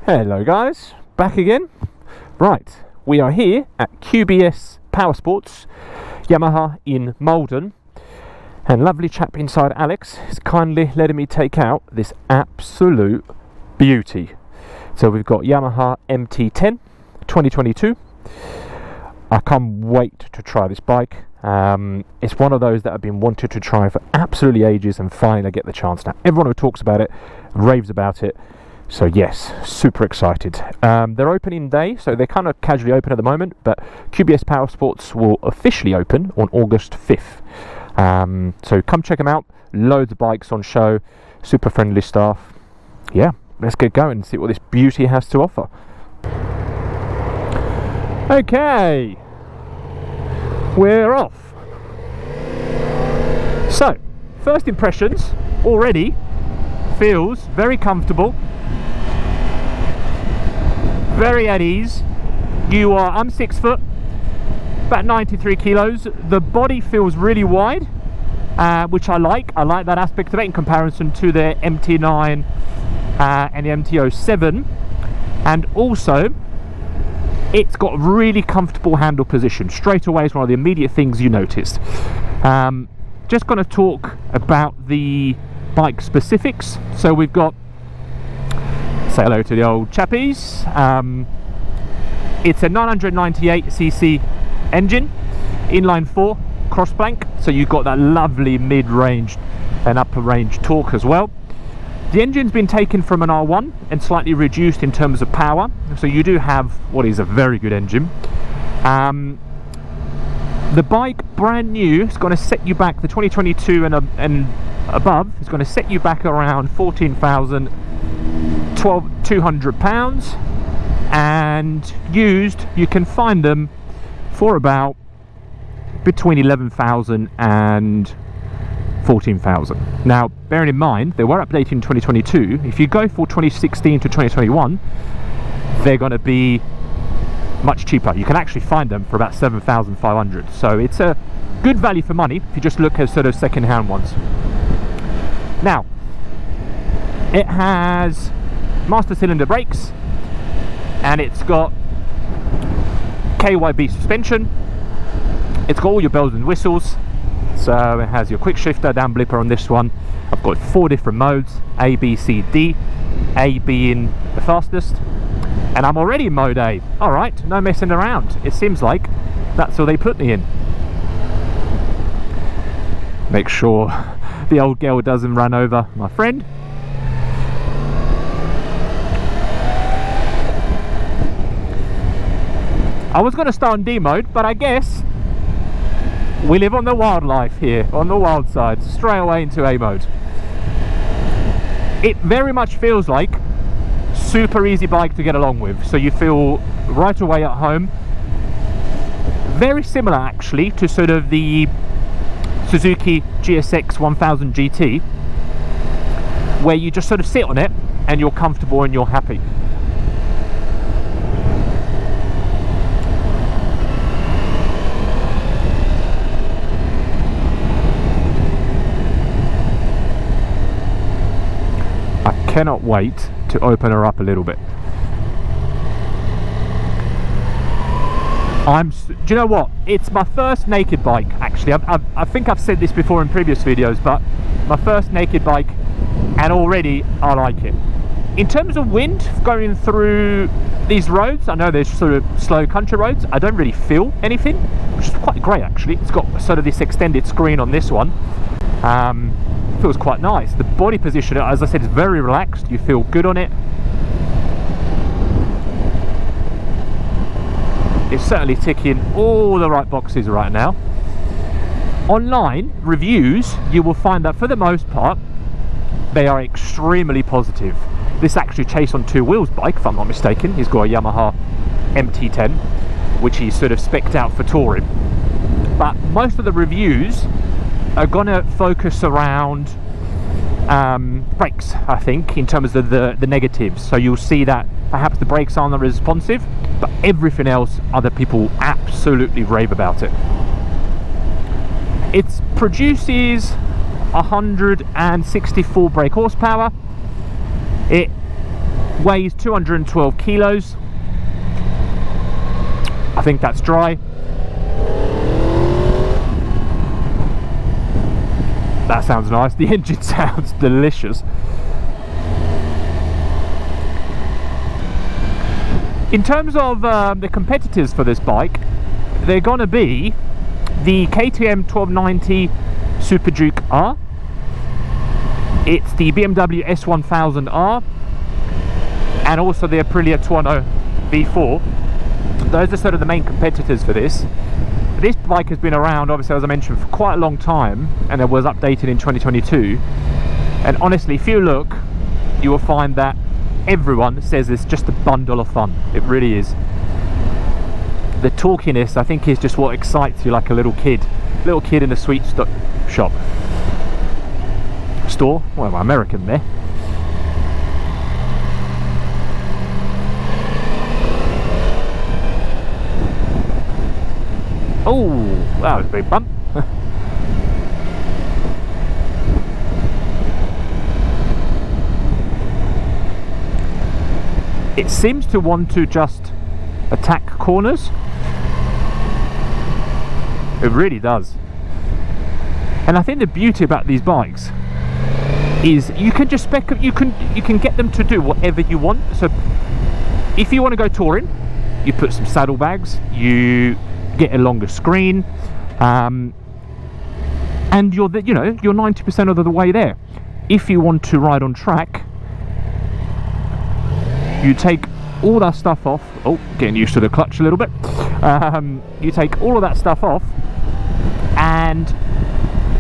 Hello guys, back again. Right, we are here at QBS Power Sports Yamaha in Malden, and lovely chap inside, Alex, is kindly letting me take out this absolute beauty. So we've got Yamaha MT-10 2022. I can't wait to try this bike. It's one of those that I've been wanting to try for absolutely ages, and finally I get the chance now. Everyone who talks about it raves about it. So yes, super excited. They're opening day, so they're kind of casually open at the moment, but QBS Power Sports will officially open on August 5th. So come check them out. Loads of bikes on show, super friendly staff. Yeah, let's get going and see what this beauty has to offer. Okay, we're off. So, first impressions, already feels very comfortable. Very at ease. I'm 6 foot, about 93 kilos. The body feels really wide, which I like. I like that aspect of it in comparison to the MT-9 and the MT-07. And also, it's got really comfortable handle position. Straight away is one of the immediate things you noticed. Just going to talk about the bike specifics. So we've got, say hello to the old chappies. It's a 998cc engine, inline 4 cross blank, so you've got that lovely mid-range and upper range torque as well. The engine's been taken from an R1 and slightly reduced in terms of power, so you do have what is a very good engine. The bike, brand new, is going to set you back, the 2022 and above, is going to set you back around 200 pounds, and used you can find them for about between 11,000 and 14,000. Now bearing in mind they were updated in 2022, if you go for 2016 to 2021 they're going to be much cheaper. You can actually find them for about 7,500, so it's a good value for money if you just look at sort of second-hand ones. Now it has master cylinder brakes, and it's got KYB suspension. It's got all your bells and whistles, so it has your quick shifter, down blipper on this one. I've got 4 different modes, A, B, C, D, A being the fastest, and I'm already in mode A. Alright, no messing around. It seems like that's all they put me in. Make sure the old girl doesn't run over my friend. I was going to start on D mode, but I guess we live on the wildlife here, on the wild side, straight away into A mode. It very much feels like super easy bike to get along with, so you feel right away at home. Very similar actually to sort of the Suzuki GSX 1000 GT, where you just sort of sit on it and you're comfortable and you're happy. I cannot wait to open her up a little bit. Do you know what? It's my first naked bike actually. I think I've said this before in previous videos, but my first naked bike, and already I like it. In terms of wind going through these roads, I know there's sort of slow country roads, I don't really feel anything, which is quite great actually. It's got sort of this extended screen on this one. Feels quite nice. The body position, as I said, is very relaxed. You feel good on it. It's certainly ticking all the right boxes right now. Online reviews, you will find that for the most part they are extremely positive. This actually chase on 2 wheels bike, if I'm not mistaken. He's got a Yamaha MT-10 which he's sort of specced out for touring, but most of the reviews are gonna focus around brakes, I think, in terms of the negatives. So you'll see that perhaps the brakes aren't responsive, but everything else, other people absolutely rave about it. It produces 164 brake horsepower. It weighs 212 kilos. I think that's dry. That sounds nice. The engine sounds delicious. In terms of the competitors for this bike, they're going to be the KTM 1290 Super Duke R. It's the BMW S1000R, and also the Aprilia Tuono V4. Those are sort of the main competitors for this. This bike has been around, obviously, as I mentioned, for quite a long time, and it was updated in 2022. And honestly, if you look, you will find that everyone says it's just a bundle of fun. It really is. The talkiness, I think, is just what excites you, like a little kid in a sweet shop. Store? Well, I'm American there. Oh, that was a big bump. It seems to want to just attack corners. It really does. And I think the beauty about these bikes is you can just you can get them to do whatever you want. So if you want to go touring, you put some saddlebags, you get a longer screen, and you're 90% of the way there. If you want to ride on track, you take all that stuff off. Oh, getting used to the clutch a little bit. You take all of that stuff off and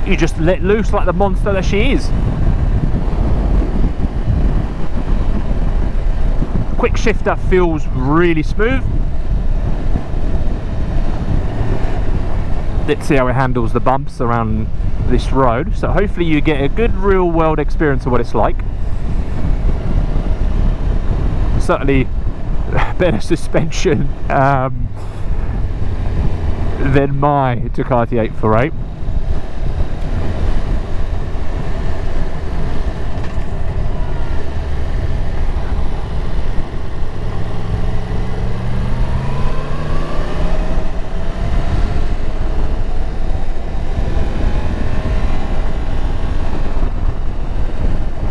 you just let loose like the monster that she is. Quick shifter feels really smooth. Let's see how it handles the bumps around this road. So hopefully you get a good real world experience of what it's like. Certainly better suspension than my Ducati 848.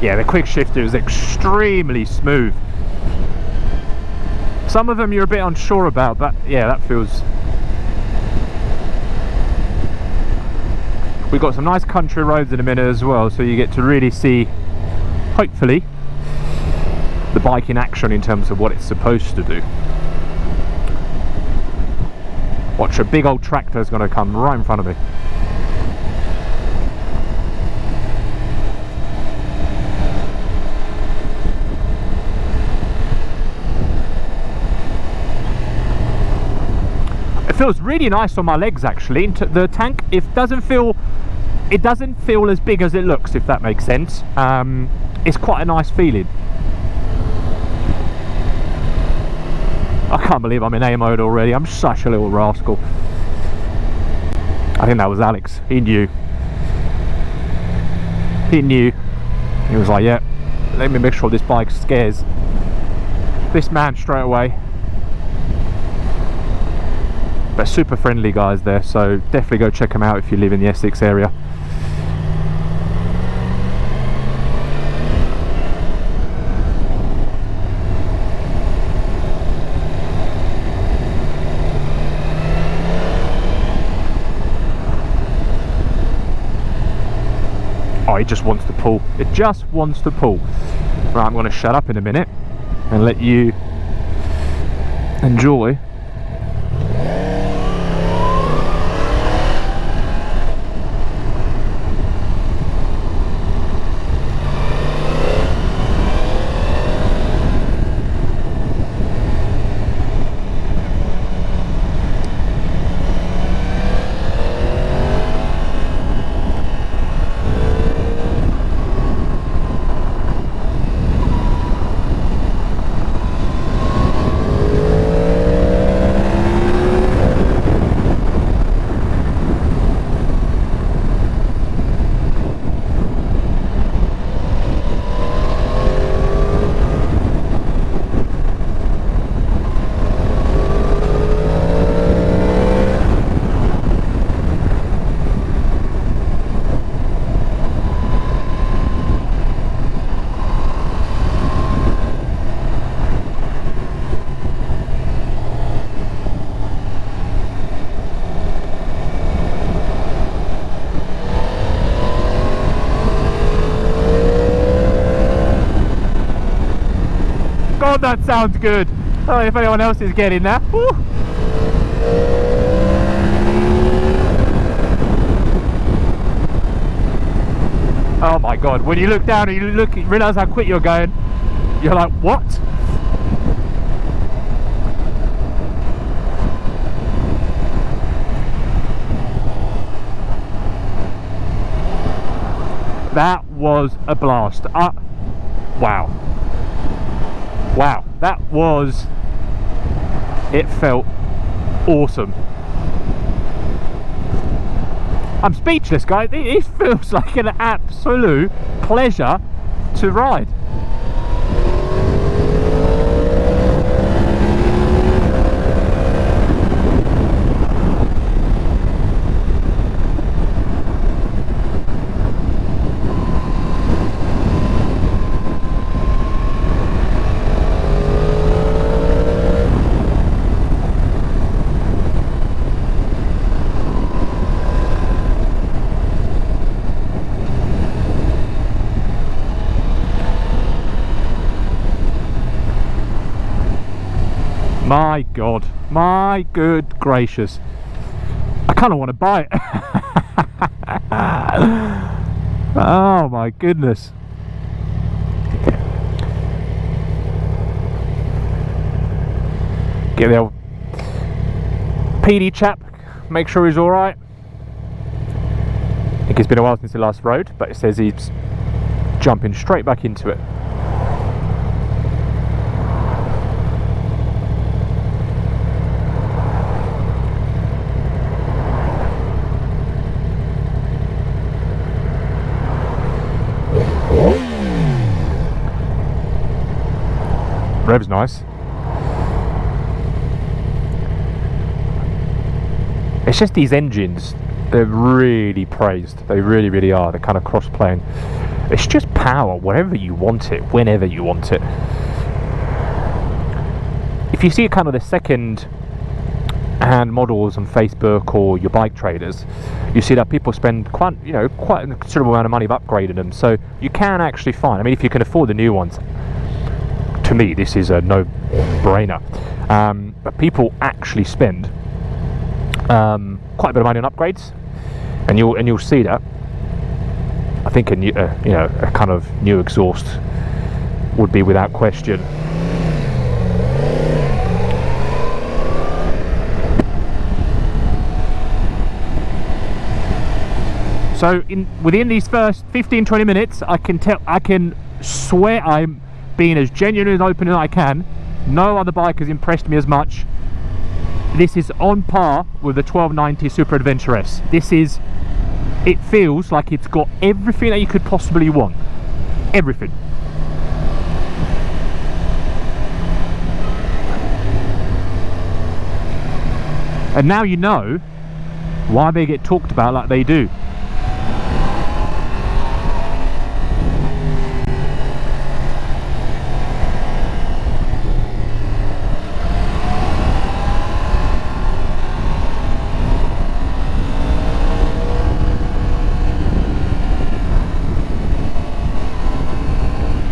Yeah, the quick shifter is extremely smooth. Some of them you're a bit unsure about, but yeah, that feels... We've got some nice country roads in a minute as well, so you get to really see, hopefully, the bike in action in terms of what it's supposed to do. Watch, a big old tractor is going to come right in front of me. It feels really nice on my legs, actually. The tank, it doesn't feel as big as it looks, if that makes sense. It's quite a nice feeling. I can't believe I'm in A mode already. I'm such a little rascal. I think that was Alex. He knew. He was like, yeah, let me make sure this bike scares this man straight away. But super friendly guys there, so definitely go check them out if you live in the Essex area. Oh, it just wants to pull. It just wants to pull. Right, I'm going to shut up in a minute and let you enjoy. God, that sounds good. I don't know if anyone else is getting that. Woo. Oh my God, when you look down and you realise how quick you're going, you're like, what? That was a blast. Wow. Wow, that was, it felt awesome. I'm speechless, guys. It feels like an absolute pleasure to ride. My God, my good gracious. I kind of want to buy it. Oh my goodness. Get the old PD chap, make sure he's alright. I think it's been a while since he last rode, but it says he's jumping straight back into it. Rev's nice. It's just these engines, they're really praised. They really, really are. They're kind of cross-playing. It's just power, wherever you want it, whenever you want it. If you see kind of the second-hand models on Facebook or your bike traders, you see that people spend quite a considerable amount of money upgrading them. So you can actually find, I mean, if you can afford the new ones, to me this is a no-brainer. But people actually spend quite a bit of money on upgrades, and you'll see that. I think a new, a kind of new exhaust would be without question. So within these first 15-20 minutes, I can swear I'm being as genuine and open as I can. No other bike has impressed me as much. This is on par with the 1290 Super Adventure S. It feels like it's got everything that you could possibly want. Everything. And now you know why they get talked about like they do.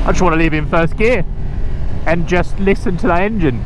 I just want to leave in first gear and just listen to that engine.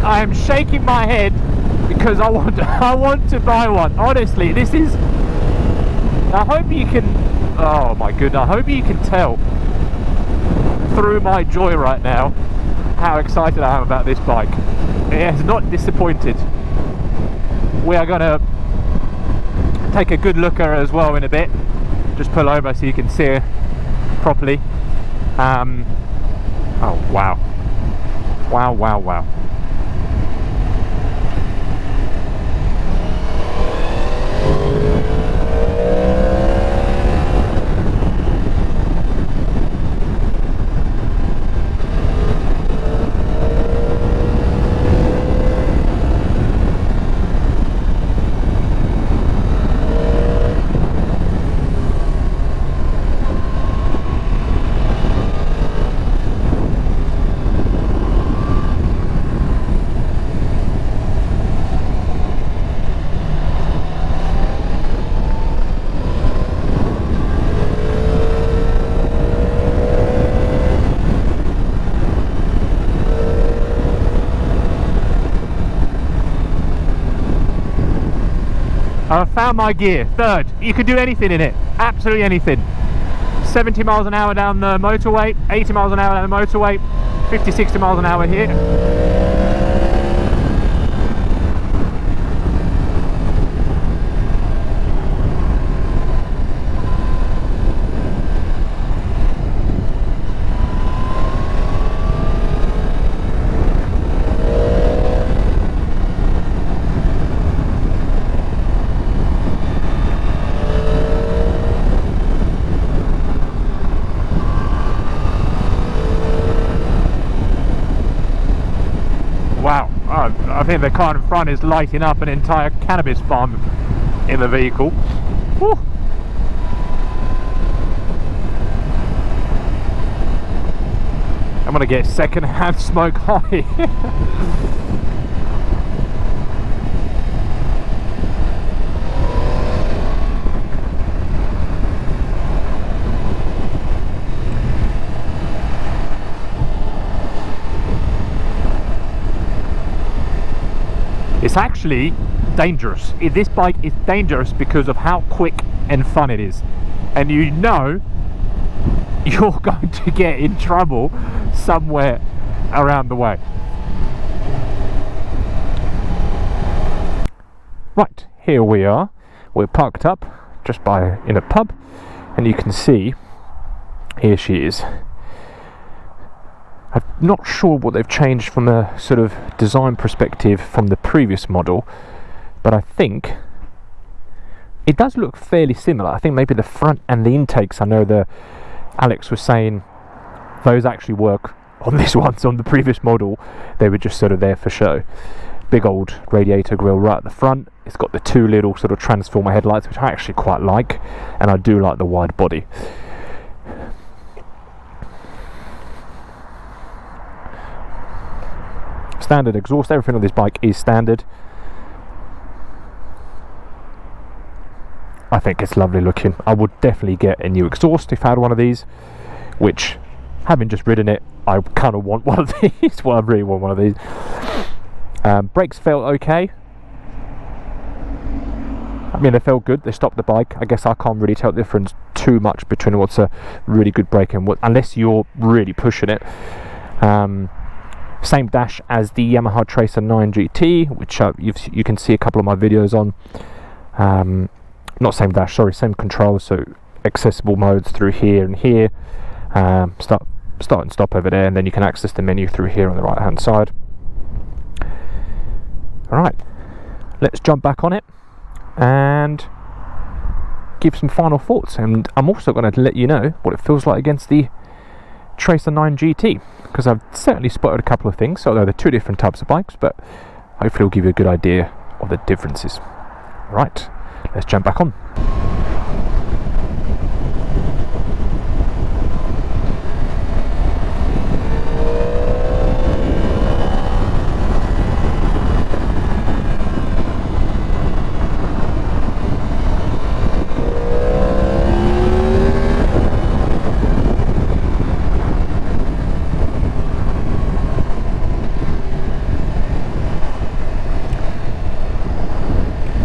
I am shaking my head because I want to buy one. Honestly, this is, I hope you can, oh my goodness, I hope you can tell through my joy right now how excited I am about this bike. It has not disappointed. We are going to take a good look at it as well in a bit. Just pull over so you can see it properly. Oh wow, wow, wow, wow. I found my gear, third. You could do anything in it, absolutely anything. 70 miles an hour down the motorway, 80 miles an hour down the motorway, 50, 60 miles an hour here. I think the car in front is lighting up an entire cannabis farm in the vehicle. Woo. I'm gonna get second-hand smoke high. It's actually dangerous. This bike is dangerous because of how quick and fun it is, and you know you're going to get in trouble somewhere around the way. Right, here we are. We're parked up just in a pub, and you can see here she is. I'm not sure what they've changed from a sort of design perspective from the previous model, but I think it does look fairly similar. I think maybe the front and the intakes, I know Alex was saying those actually work on this one, so on the previous model they were just sort of there for show. Big old radiator grille right at the front. It's got the two little sort of transformer headlights, which I actually quite like, and I do like the wide body. Standard exhaust, everything on this bike is standard. I think it's lovely looking. I would definitely get a new exhaust if I had one of these, which, having just ridden it, I kind of want one of these. Well, I really want one of these. Brakes felt okay. I mean, they felt good. They stopped the bike. I guess I can't really tell the difference too much between what's a really good brake and what, unless you're really pushing it. Same dash as the Yamaha Tracer 9 GT, which you can see a couple of my videos on. Not same dash, sorry, same controls, so accessible modes through here and here. Start and stop over there, and then you can access the menu through here on the right hand side. Alright, let's jump back on it and give some final thoughts, and I'm also going to let you know what it feels like against the Tracer 9 GT, because I've certainly spotted a couple of things, although they're two different types of bikes, but hopefully it'll give you a good idea of the differences. Right, let's jump back on.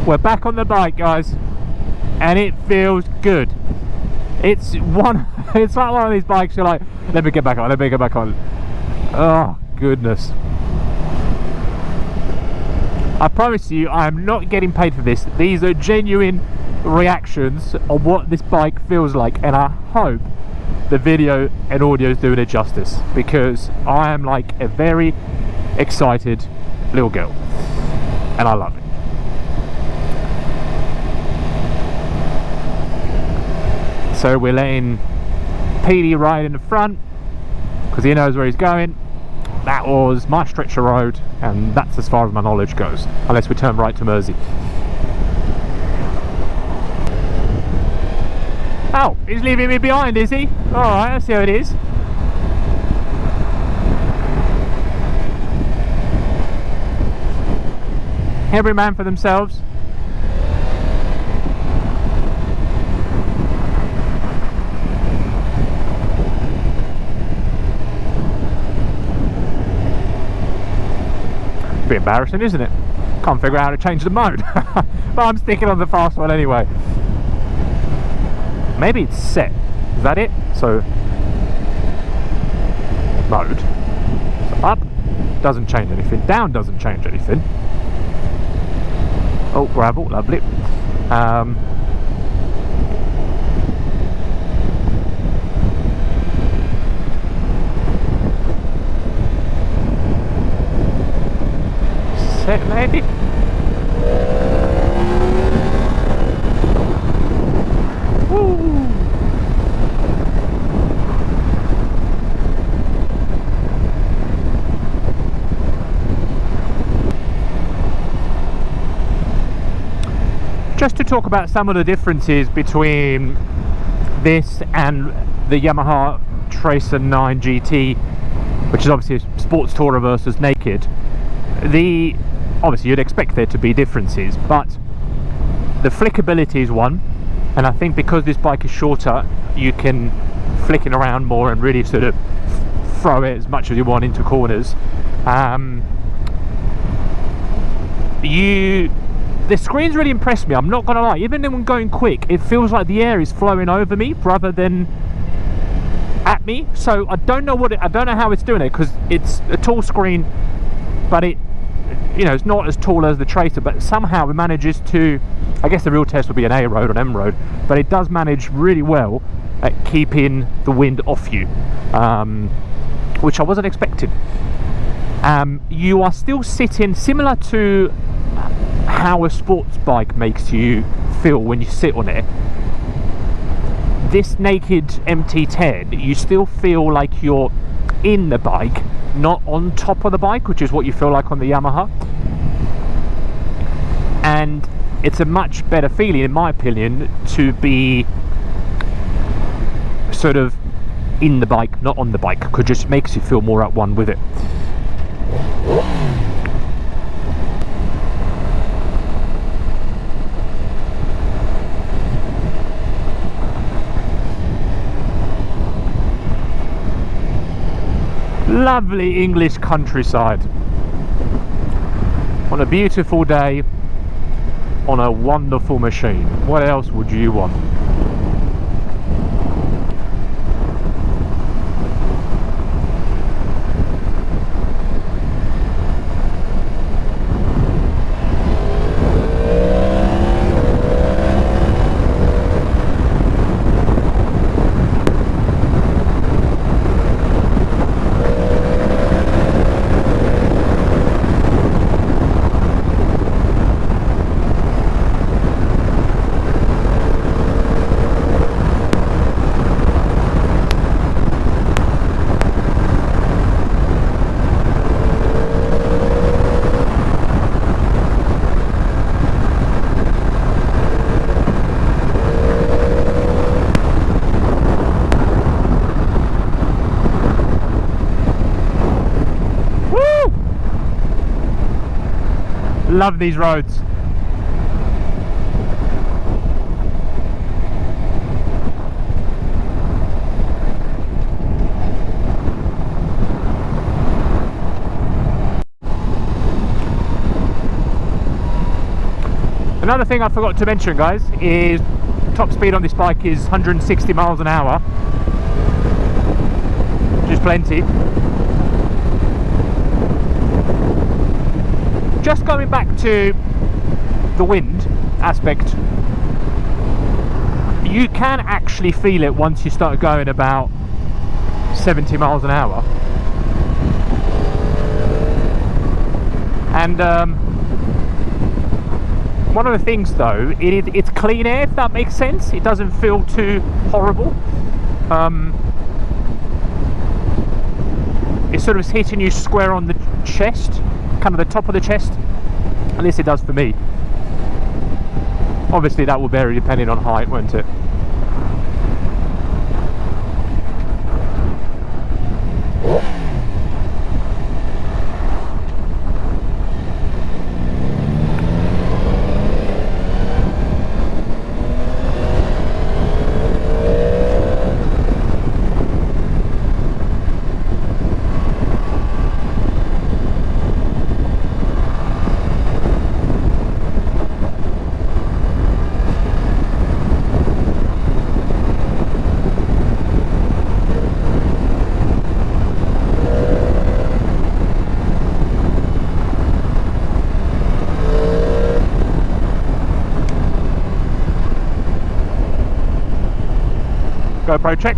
We're back on the bike, guys, and it feels good. It's like one of these bikes you're like, let me get back on, let me get back on. Oh goodness, I promise you I am not getting paid for this. These are genuine reactions on what this bike feels like, and I hope the video and audio is doing it justice, because I am like a very excited little girl and I love it. So we're letting PD ride in the front because he knows where he's going. That was my stretch of road, and that's as far as my knowledge goes, unless we turn right to Mersey. Oh, he's leaving me behind, is he? Alright, let's see how it is. Every man for themselves. Bit embarrassing, isn't it? Can't figure out how to change the mode. But I'm sticking on the fast one anyway. Maybe it's set. Is that it? So mode. So up doesn't change anything. Down doesn't change anything. Oh, gravel, lovely. Set maybe. Woo. Just to talk about some of the differences between this and the Yamaha Tracer 9 GT, which is obviously a sports tourer versus naked. Obviously you'd expect there to be differences, but the flickability is one, and I think because this bike is shorter, you can flick it around more and really sort of throw it as much as you want into corners. The screen's really impressed me, I'm not gonna lie. Even when going quick, it feels like the air is flowing over me rather than at me. So I don't know how it's doing it, because it's a tall screen, but it's not as tall as the Tracer, but somehow it manages to, I guess the real test would be an A road or an M road, but it does manage really well at keeping the wind off you, which I wasn't expecting. You are still sitting similar to how a sports bike makes you feel when you sit on it. This naked MT-10, you still feel like you're in the bike, not on top of the bike, which is what you feel like on the Yamaha. And it's a much better feeling, in my opinion, to be sort of in the bike, not on the bike, because it just makes you feel more at one with it. Lovely English countryside on a beautiful day on a wonderful machine. What else would you want? Love these roads. Another thing I forgot to mention, guys, is top speed on this bike is 160 miles an hour, which is plenty. Just going back to the wind aspect, you can actually feel it once you start going about 70 miles an hour. And one of the things though, it's clean air, if that makes sense. It doesn't feel too horrible. It sort of hitting you square on the chest, kind of the top of the chest. At least it does for me. Obviously that will vary depending on height, won't it? GoPro check.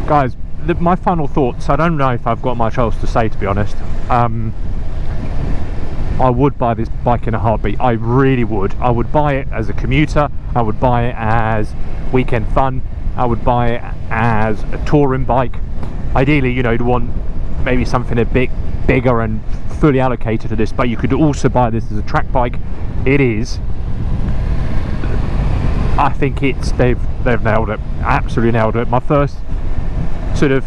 Guys, my final thoughts, I don't know if I've got much else to say, to be honest. I would buy this bike in a heartbeat. I really would. I would buy it as a commuter, I would buy it as weekend fun, I would buy it as a touring bike. Ideally, you know, you'd want maybe something a bit bigger and fully allocated to this, but you could also buy this as a track bike. It is, I think they've nailed it, absolutely nailed it. My first sort of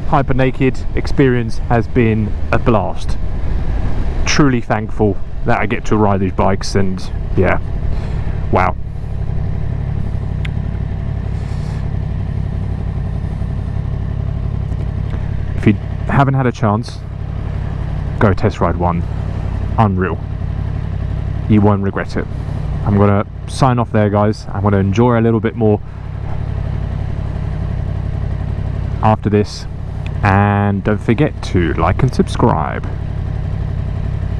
hyper naked experience has been a blast. Truly thankful that I get to ride these bikes, and yeah, wow. If you haven't had a chance, go test ride one. Unreal. You won't regret it. I'm gonna sign off there, guys. I'm gonna enjoy a little bit more after this, and don't forget to like and subscribe.